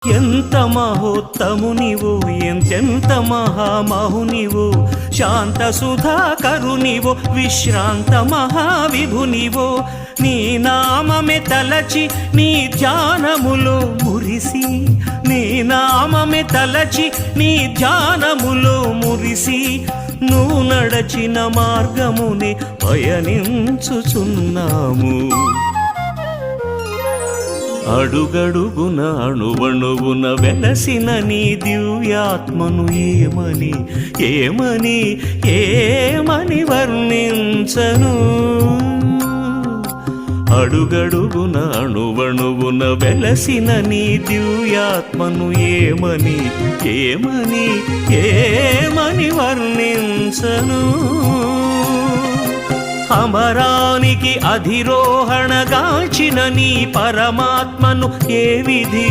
ఎంత మహోత్తమునివో ఎంతెంత మహామహునివో శాంత సుధాకరునివో విశ్రాంత మహావిభునివో నీ నామమే తలచి నీ ధ్యానములో మురిసి నీ నామమే తలచి నీ ధ్యానములో మురిసి నువ్వు నడచిన మార్గముని పయనించుచున్నాము అడుగడుగున అణువణువున వెలసిన నీ దివ్యాత్మను ఏమని ఏమని ఏమని వర్ణించను అడుగడుగున అణువణువున వెలసిన నీ దివ్యాత్మను ఏమని ఏమని ఏమని వర్ణించను అమరానికి అధిరోహణగాచిన నీ పరమాత్మను ఏ విధి